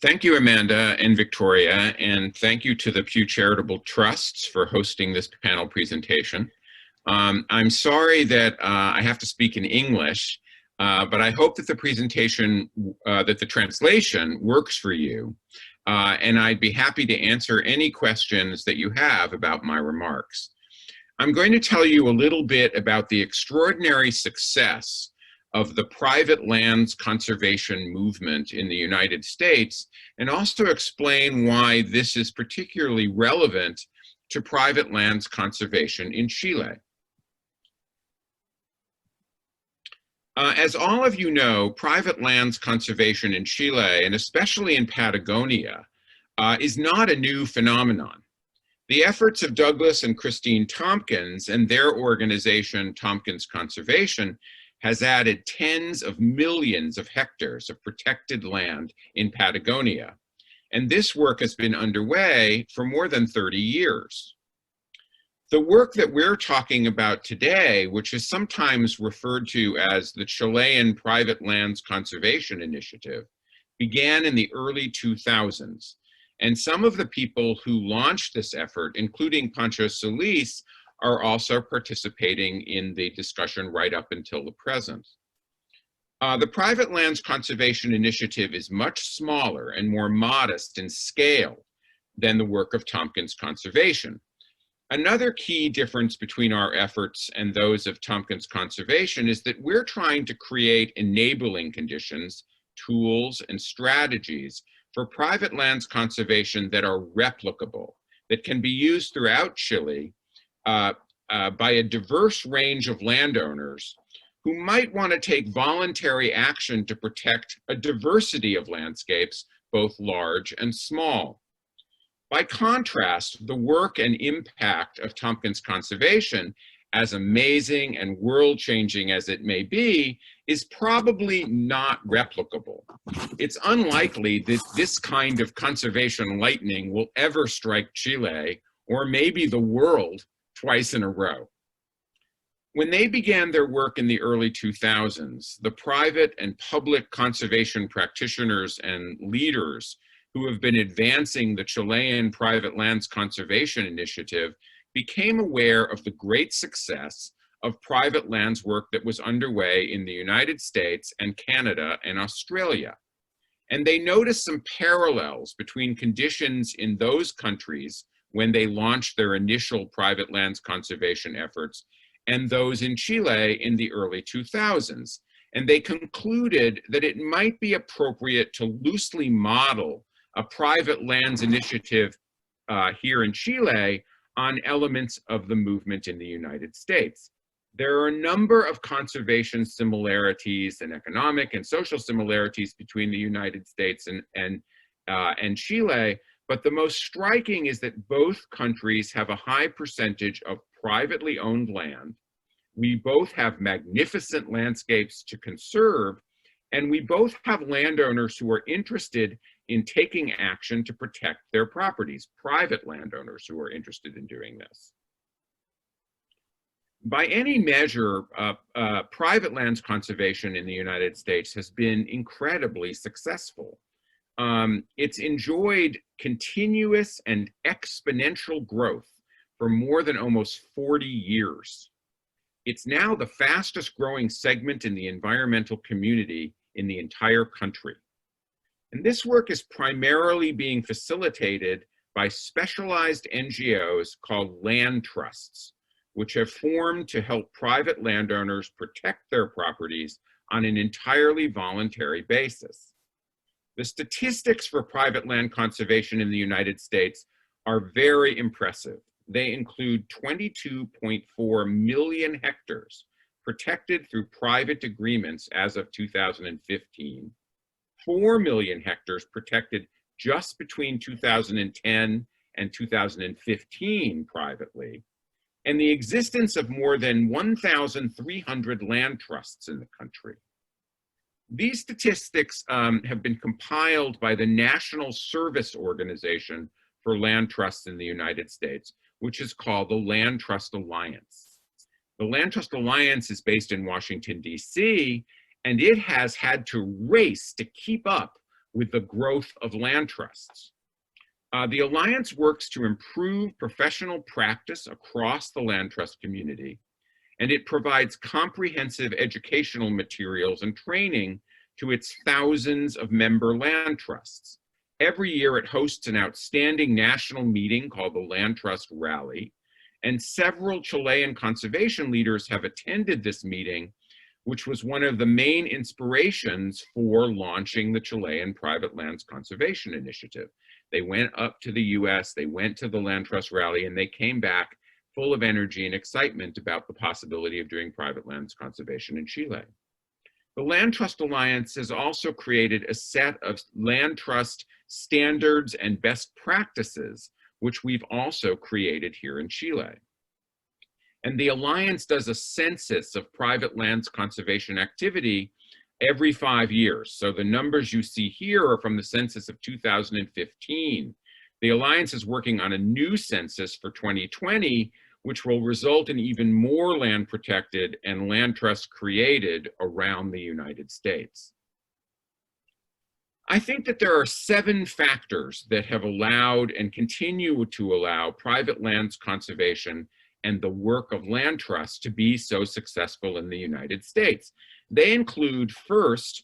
Thank you, Amanda and Victoria, and thank you to the Pew Charitable Trusts for hosting this panel presentation. I'm sorry that I have to speak in English, but I hope that the presentation, that the translation works for you, and I'd be happy to answer any questions that you have about my remarks. I'm going to tell you a little bit about the extraordinary success of the private lands conservation movement in the United States, and also explain why this is particularly relevant to private lands conservation in Chile. As all of you know, private lands conservation in Chile, and especially in Patagonia, is not a new phenomenon. The efforts of Douglas and Christine Tompkins and their organization, Tompkins Conservation, has added tens of millions of hectares of protected land in Patagonia. And this work has been underway for more than 30 years. The work that we're talking about today, which is sometimes referred to as the Chilean Private Lands Conservation Initiative, began in the early 2000s. And some of the people who launched this effort, including Pancho Solis, are also participating in the discussion right up until the present. The Private Lands Conservation Initiative is much smaller and more modest in scale than the work of Tompkins Conservation. Another key difference between our efforts and those of Tompkins Conservation is that we're trying to create enabling conditions, tools, and strategies for private lands conservation that are replicable, that can be used throughout Chile by a diverse range of landowners who might want to take voluntary action to protect a diversity of landscapes, both large and small. By contrast, the work and impact of Tompkins Conservation, as amazing and world-changing as it may be, is probably not replicable. It's unlikely that this kind of conservation lightning will ever strike Chile, or maybe the world, twice in a row. When they began their work in the early 2000s, the private and public conservation practitioners and leaders who have been advancing the Chilean Private Lands Conservation Initiative became aware of the great success of private lands work that was underway in the United States and Canada and Australia. And they noticed some parallels between conditions in those countries when they launched their initial private lands conservation efforts and those in Chile in the early 2000s. And they concluded that it might be appropriate to loosely model a private lands initiative here in Chile on elements of the movement in the United States. There are a number of conservation similarities and economic and social similarities between the United States and Chile, but the most striking is that both countries have a high percentage of privately owned land. We both have magnificent landscapes to conserve, and we both have landowners who are interested in taking action to protect their properties, private landowners who are interested in doing this. By any measure, private lands conservation in the United States has been incredibly successful. It's enjoyed continuous and exponential growth for more than almost 40 years. It's now the fastest growing segment in the environmental community in the entire country. And this work is primarily being facilitated by specialized NGOs called land trusts, which have formed to help private landowners protect their properties on an entirely voluntary basis. The statistics for private land conservation in the United States are very impressive. They include 22.4 million hectares protected through private agreements as of 2015, 4 million hectares protected just between 2010 and 2015 privately, and the existence of more than 1,300 land trusts in the country. These statistics have been compiled by the National Service Organization for Land Trusts in the United States, which is called the Land Trust Alliance. The Land Trust Alliance is based in Washington, D.C., and it has had to race to keep up with the growth of land trusts. The Alliance works to improve professional practice across the land trust community, and it provides comprehensive educational materials and training to its thousands of member land trusts. Every year it hosts an outstanding national meeting called the Land Trust Rally, and several Chilean conservation leaders have attended this meeting, which was one of the main inspirations for launching the Chilean Private Lands Conservation Initiative. They went up to the US, they went to the Land Trust Rally, and they came back full of energy and excitement about the possibility of doing private lands conservation in Chile. The Land Trust Alliance has also created a set of land trust standards and best practices, which we've also created here in Chile. And the Alliance does a census of private lands conservation activity every 5 years. So the numbers you see here are from the census of 2015. The Alliance is working on a new census for 2020, which will result in even more land protected and land trusts created around the United States. I think that there are 7 factors that have allowed and continue to allow private lands conservation and the work of land trusts to be so successful in the United States. They include, first,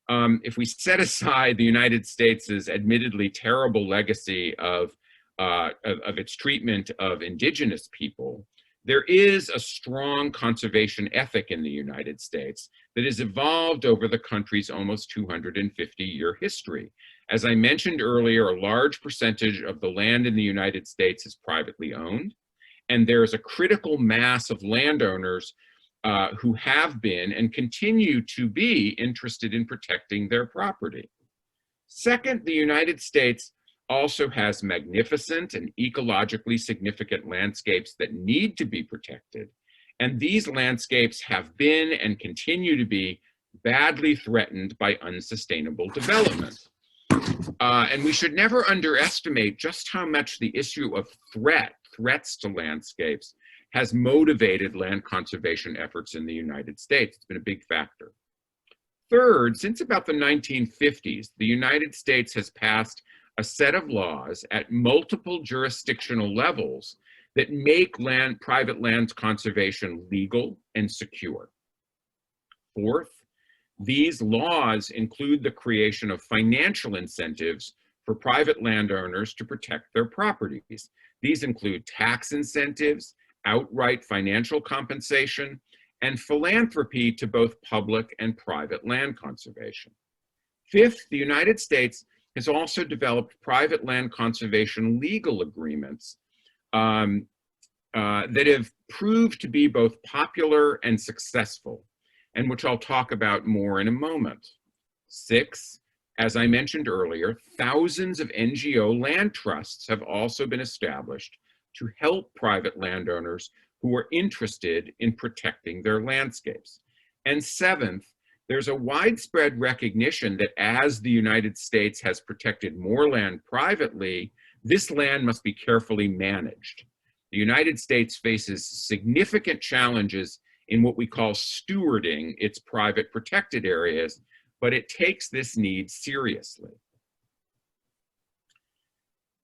if we set aside the United States' admittedly terrible legacy of its treatment of indigenous people, there is a strong conservation ethic in the United States that has evolved over the country's almost 250-year history. As I mentioned earlier, a large percentage of the land in the United States is privately owned, and there is a critical mass of landowners who have been and continue to be interested in protecting their property. Second, the United States also has magnificent and ecologically significant landscapes that need to be protected. And these landscapes have been and continue to be badly threatened by unsustainable development. And we should never underestimate just how much the issue of threats to landscapes has motivated land conservation efforts in the United States. It's been a big factor. Third, since about the 1950s, the United States has passed a set of laws at multiple jurisdictional levels that make private lands conservation legal and secure. Fourth, these laws include the creation of financial incentives for private landowners to protect their properties. These include tax incentives, outright financial compensation, and philanthropy to both public and private land conservation. Fifth, the United States has also developed private land conservation legal agreements that have proved to be both popular and successful, and which I'll talk about more in a moment. Six, as I mentioned earlier, thousands of NGO land trusts have also been established to help private landowners who are interested in protecting their landscapes. And seventh, there's a widespread recognition that as the United States has protected more land privately, this land must be carefully managed. The United States faces significant challenges in what we call stewarding its private protected areas, but it takes this need seriously.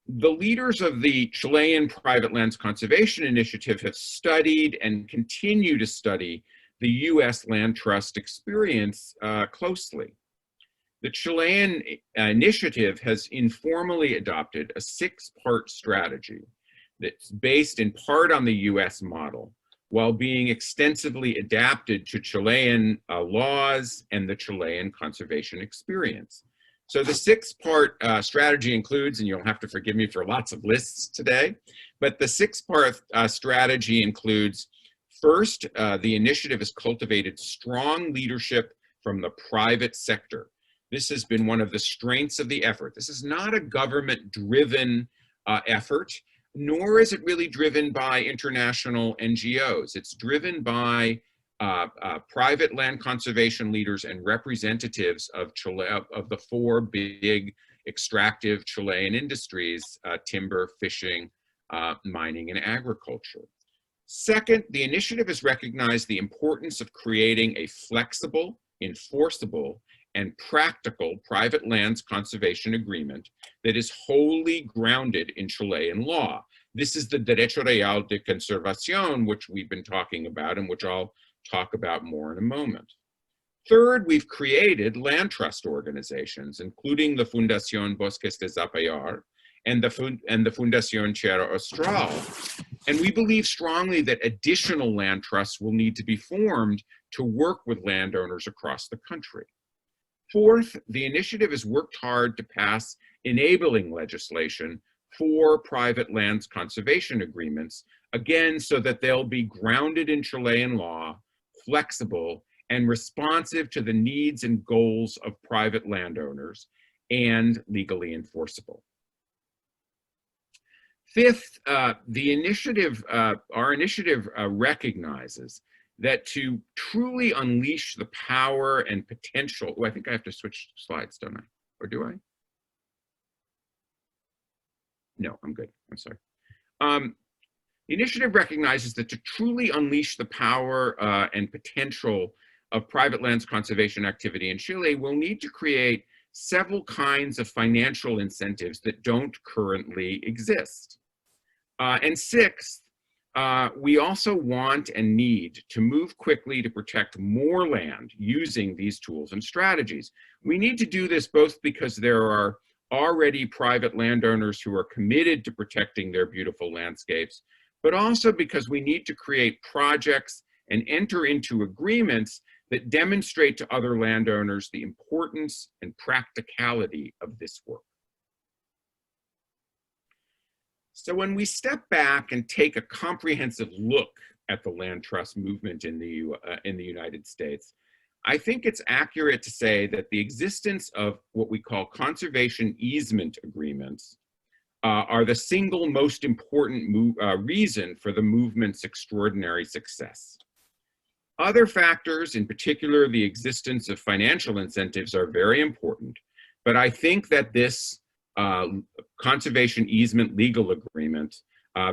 The leaders of the Chilean Private Lands Conservation Initiative have studied and continue to study the US land trust experience closely. The Chilean initiative has informally adopted a 6-part strategy that's based in part on the US model, while being extensively adapted to Chilean laws and the Chilean conservation experience. So the 6-part strategy includes, and you'll have to forgive me for lots of lists today, but the 6-part strategy includes, first, the initiative has cultivated strong leadership from the private sector. This has been one of the strengths of the effort. This is not a government-driven effort, nor is it really driven by international NGOs. It's driven by private land conservation leaders and representatives of Chile, of the 4 big extractive Chilean industries, timber, fishing, mining, and agriculture. Second, the initiative has recognized the importance of creating a flexible, enforceable, and practical private lands conservation agreement that is wholly grounded in Chilean law. This is the Derecho Real de Conservación, which we've been talking about and which I'll talk about more in a moment. Third, we've created land trust organizations, including the Fundación Bosques de Zapallar and the Fundación Tierra Austral. And we believe strongly that additional land trusts will need to be formed to work with landowners across the country. Fourth, the initiative has worked hard to pass enabling legislation for private lands conservation agreements, again, so that they'll be grounded in Chilean law, flexible, and responsive to the needs and goals of private landowners, and legally enforceable. Fifth, our initiative recognizes that to truly unleash the power and potential, I think I have to switch slides, don't I? Or do I? No, I'm good, I'm sorry. The initiative recognizes that to truly unleash the power and potential of private lands conservation activity in Chile, we'll need to create several kinds of financial incentives that don't currently exist. And sixth, we also want and need to move quickly to protect more land using these tools and strategies. We need to do this both because there are already private landowners who are committed to protecting their beautiful landscapes, but also because we need to create projects and enter into agreements that demonstrate to other landowners the importance and practicality of this work. So when we step back and take a comprehensive look at the land trust movement in the United States, I think it's accurate to say that the existence of what we call conservation easement agreements are the single most important reason for the movement's extraordinary success. Other factors, in particular the existence of financial incentives, are very important, but I think that this conservation easement legal agreement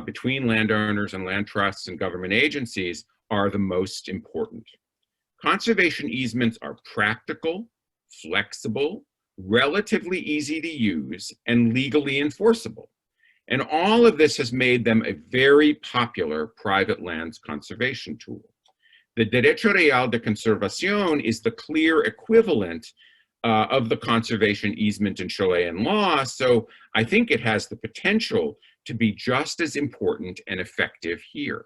between landowners and land trusts and government agencies are the most important. Conservation easements are practical, flexible, relatively easy to use, and legally enforceable. And all of this has made them a very popular private lands conservation tool. The Derecho Real de Conservación is the clear equivalent of the conservation easement in Chilean law, so I think it has the potential to be just as important and effective here.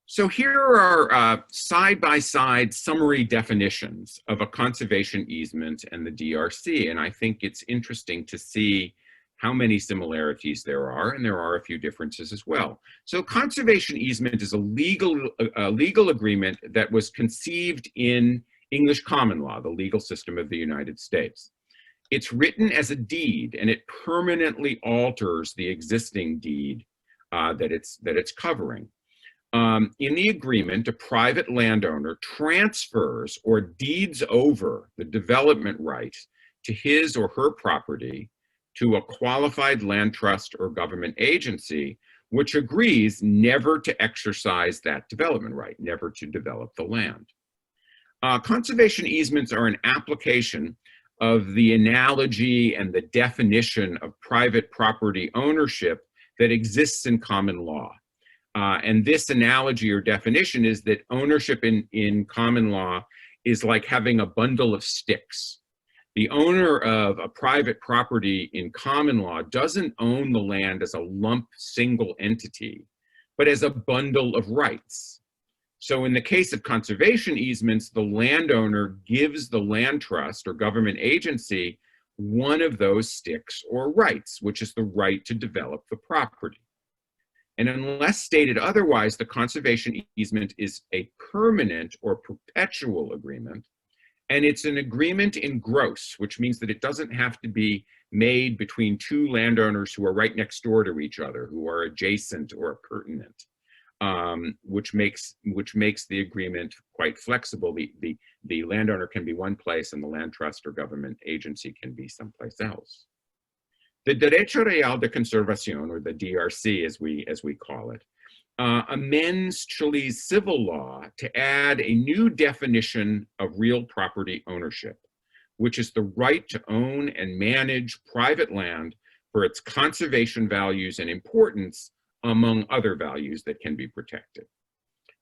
So here are side-by-side summary definitions of a conservation easement and the DRC, and I think it's interesting to see how many similarities there are, and there are a few differences as well. So conservation easement is a legal agreement that was conceived in English common law, the legal system of the United States. It's written as a deed, and it permanently alters the existing deed that it's covering. In the agreement, a private landowner transfers or deeds over the development right to his or her property to a qualified land trust or government agency, which agrees never to exercise that development right, never to develop the land. Conservation easements are an application of the analogy and the definition of private property ownership that exists in common law. And this analogy or definition is that ownership in common law is like having a bundle of sticks. The owner of a private property in common law doesn't own the land as a lump single entity, but as a bundle of rights. So in the case of conservation easements, the landowner gives the land trust or government agency one of those sticks or rights, which is the right to develop the property. And unless stated otherwise, the conservation easement is a permanent or perpetual agreement. And it's an agreement in gross, which means that it doesn't have to be made between two landowners who are right next door to each other, who are adjacent or appurtenant, which makes the agreement quite flexible. The landowner can be one place and the land trust or government agency can be someplace else. The Derecho Real de Conservación, or the DRC as we call it, amends Chile's civil law to add a new definition of real property ownership, which is the right to own and manage private land for its conservation values and importance, among other values that can be protected.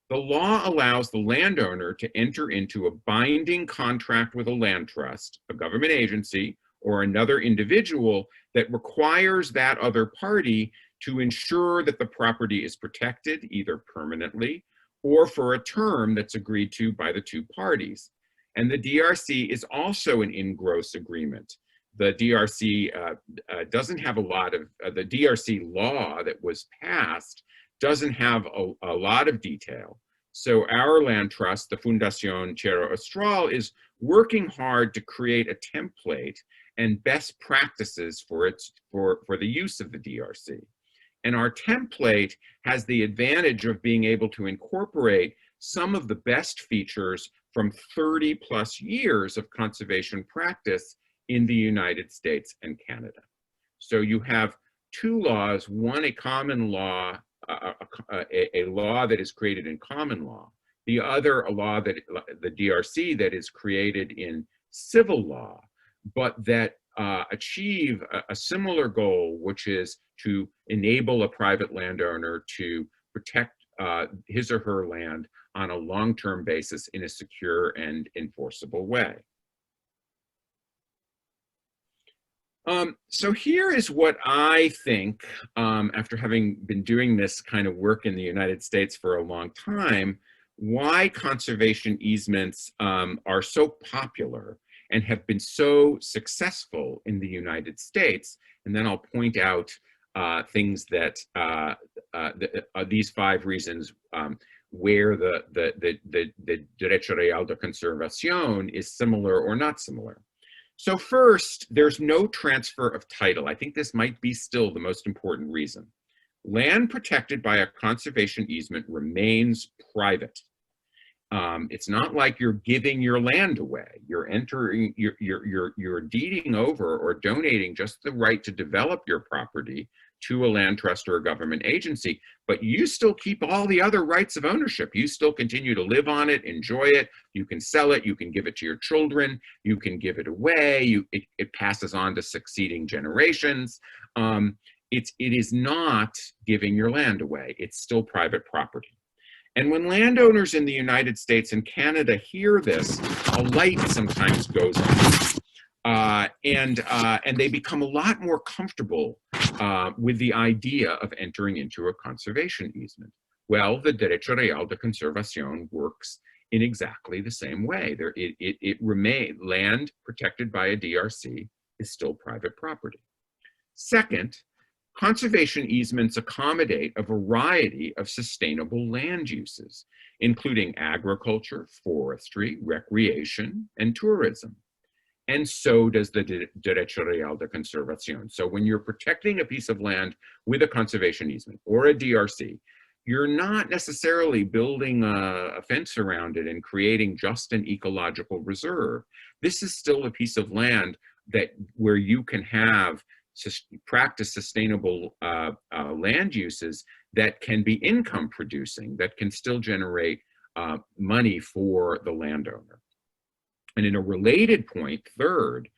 The law allows the landowner to enter into a binding contract with a land trust, a government agency, or another individual that requires that other party to ensure that the property is protected either permanently or for a term that's agreed to by the two parties. And the DRC is also an in-gross agreement. The DRC doesn't have a lot of, the DRC law that was passed doesn't have a lot of detail. So our land trust, the Fundación Cerro Austral, is working hard to create a template and best practices for the use of the DRC. And our template has the advantage of being able to incorporate some of the best features from 30 plus years of conservation practice in the United States and Canada. So you have two laws, one a common law, a law that is created in common law, the other a law that the DRC that is created in civil law, but that achieve a similar goal, which is to enable a private landowner to protect his or her land on a long-term basis in a secure and enforceable way. So here is what I think, after having been doing this kind of work in the United States for a long time, why conservation easements are so popular and have been so successful in the United States. And then I'll point out things that these 5 reasons where the Derecho Real de Conservación is similar or not similar. So first, there's no transfer of title. I think this might be still the most important reason. Land protected by a conservation easement remains private. It's not like you're giving your land away. You're deeding over or donating just the right to develop your property to a land trust or a government agency, but you still keep all the other rights of ownership. You still continue to live on it, enjoy it. You can sell it, you can give it to your children, you can give it away, it passes on to succeeding generations. It is not giving your land away. It's still private property. And when landowners in the United States and Canada hear this, a light sometimes goes on. And they become a lot more comfortable with the idea of entering into a conservation easement. Well, the Derecho Real de Conservación works in exactly the same way. It remains, land protected by a DRC is still private property. Second, conservation easements accommodate a variety of sustainable land uses, including agriculture, forestry, recreation, and tourism. And so does the Derecho Real de Conservación. So when you're protecting a piece of land with a conservation easement or a DRC, you're not necessarily building a fence around it and creating just an ecological reserve. This is still a piece of land where you can have practice sustainable land uses that can be income producing, that can still generate money for the landowner. And in a related point, third,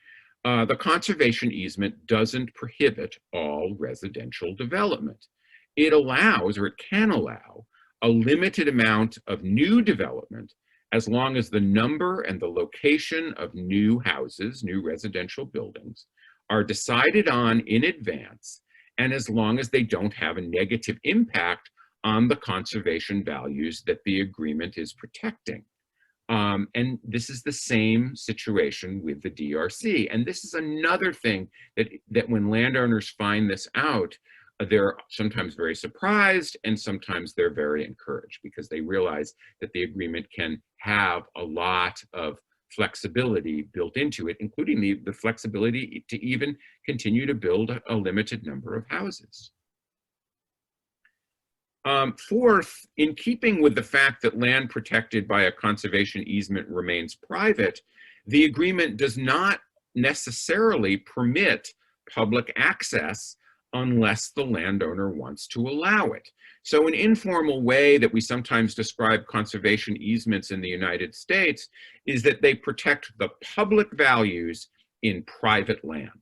the conservation easement doesn't prohibit all residential development. It allows, or it can allow, a limited amount of new development as long as the number and the location of new houses, new residential buildings, are decided on in advance, and as long as they don't have a negative impact on the conservation values that the agreement is protecting. And this is the same situation with the DRC. And this is another thing that when landowners find this out, they're sometimes very surprised and sometimes they're very encouraged because they realize that the agreement can have a lot of flexibility built into it, including the flexibility to even continue to build a limited number of houses. Fourth, in keeping with the fact that land protected by a conservation easement remains private, the agreement does not necessarily permit public access unless the landowner wants to allow it. So an informal way that we sometimes describe conservation easements in the United States is that they protect the public values in private land.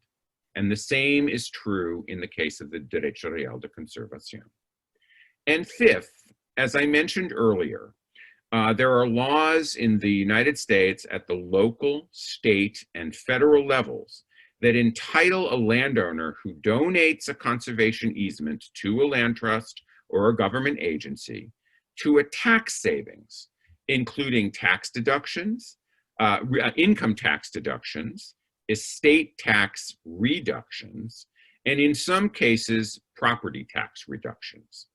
And the same is true in the case of the Derecho Real de Conservación. And fifth, as I mentioned earlier, there are laws in the United States at the local, state, and federal levels that entitle a landowner who donates a conservation easement to a land trust or a government agency to a tax savings, including tax deductions, income tax deductions, estate tax reductions, and in some cases, property tax reductions.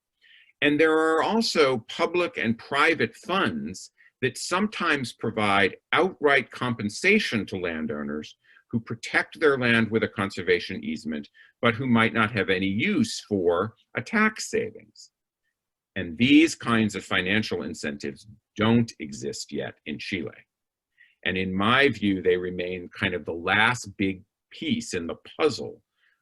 And there are also public and private funds that sometimes provide outright compensation to landowners who protect their land with a conservation easement, but who might not have any use for a tax savings. And these kinds of financial incentives don't exist yet in Chile. And in my view, they remain kind of the last big piece in the puzzle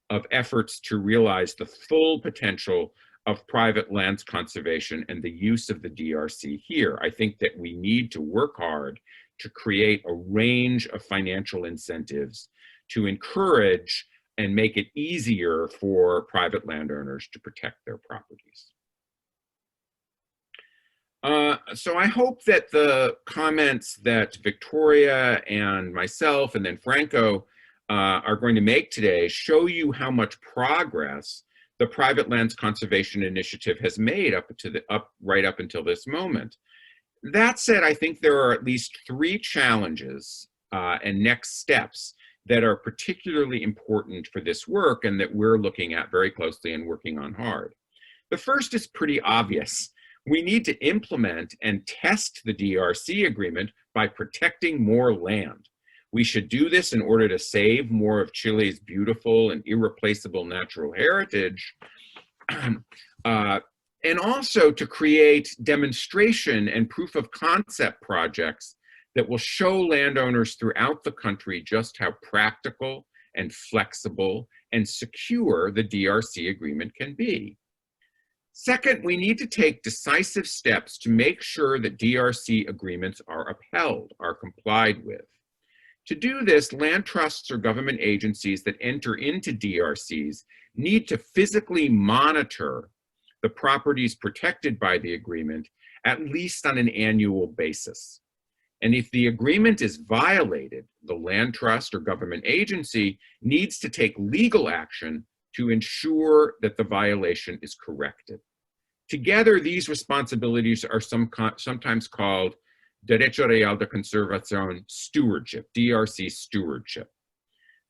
of efforts to realize the full potential of private lands conservation and the use of the DRC here. I think that we need to work hard to create a range of financial incentives to encourage and make it easier for private landowners to protect their properties. So I hope that the comments that Victoria and myself and then Franco are going to make today show you how much progress the Private Lands Conservation Initiative has made right up until this moment. That said, I think there are at least 3 challenges and next steps that are particularly important for this work and that we're looking at very closely and working on hard. The first is pretty obvious. We need to implement and test the DRC agreement by protecting more land. We should do this in order to save more of Chile's beautiful and irreplaceable natural heritage, and also to create demonstration and proof of concept projects that will show landowners throughout the country just how practical and flexible and secure the DRC agreement can be. Second, we need to take decisive steps to make sure that DRC agreements are upheld, are complied with. To do this, land trusts or government agencies that enter into DRCs need to physically monitor the properties protected by the agreement, at least on an annual basis. And if the agreement is violated, the land trust or government agency needs to take legal action to ensure that the violation is corrected. Together, these responsibilities are sometimes called Derecho Real de Conservación stewardship, DRC stewardship.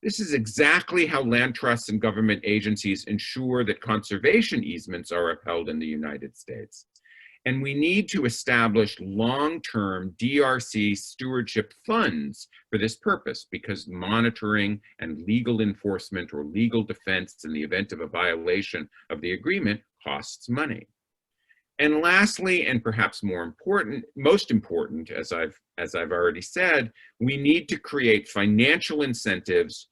This is exactly how land trusts and government agencies ensure that conservation easements are upheld in the United States. And we need to establish long-term DRC stewardship funds for this purpose, because monitoring and legal enforcement or legal defense in the event of a violation of the agreement costs money. And lastly, and perhaps most important, as I've already said, we need to create financial incentives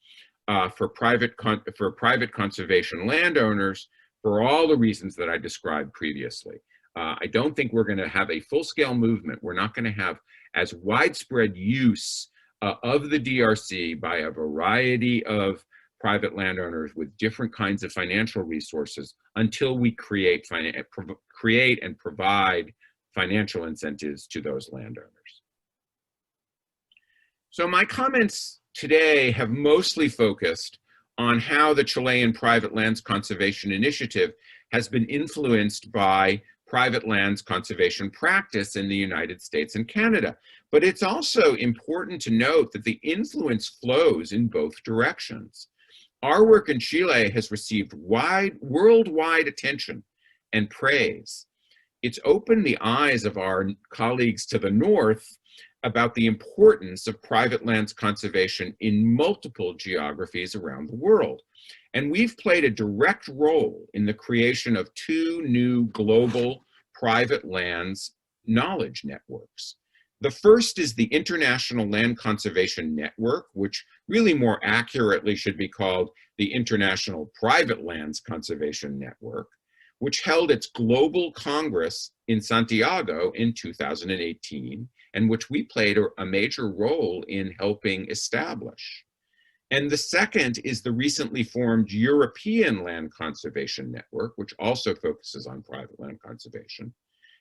for private conservation landowners for all the reasons that I described previously. I don't think we're going to have a full-scale movement. We're not going to have as widespread use of the DRC by a variety of private landowners with different kinds of financial resources until we create and provide financial incentives to those landowners. So my comments today have mostly focused on how the Chilean Private Lands Conservation Initiative has been influenced by private lands conservation practice in the United States and Canada. But it's also important to note that the influence flows in both directions. Our work in Chile has received worldwide attention and praise. It's opened the eyes of our colleagues to the north about the importance of private lands conservation in multiple geographies around the world. And we've played a direct role in the creation of 2 new global private lands knowledge networks. The first is the International Land Conservation Network, which really more accurately should be called the International Private Lands Conservation Network, which held its global Congress in Santiago in 2018, and which we played a major role in helping establish. And the second is the recently formed European Land Conservation Network, which also focuses on private land conservation.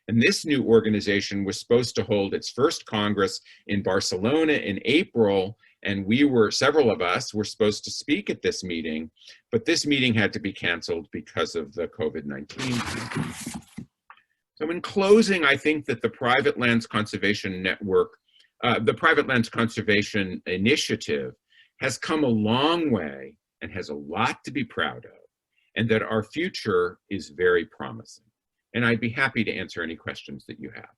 And this new organization was supposed to hold its first Congress in Barcelona in April, and several of us were supposed to speak at this meeting, but this meeting had to be canceled because of the COVID-19. So in closing, I think that the Private Lands Conservation Network, the Private Lands Conservation Initiative has come a long way and has a lot to be proud of, and that our future is very promising. And I'd be happy to answer any questions that you have.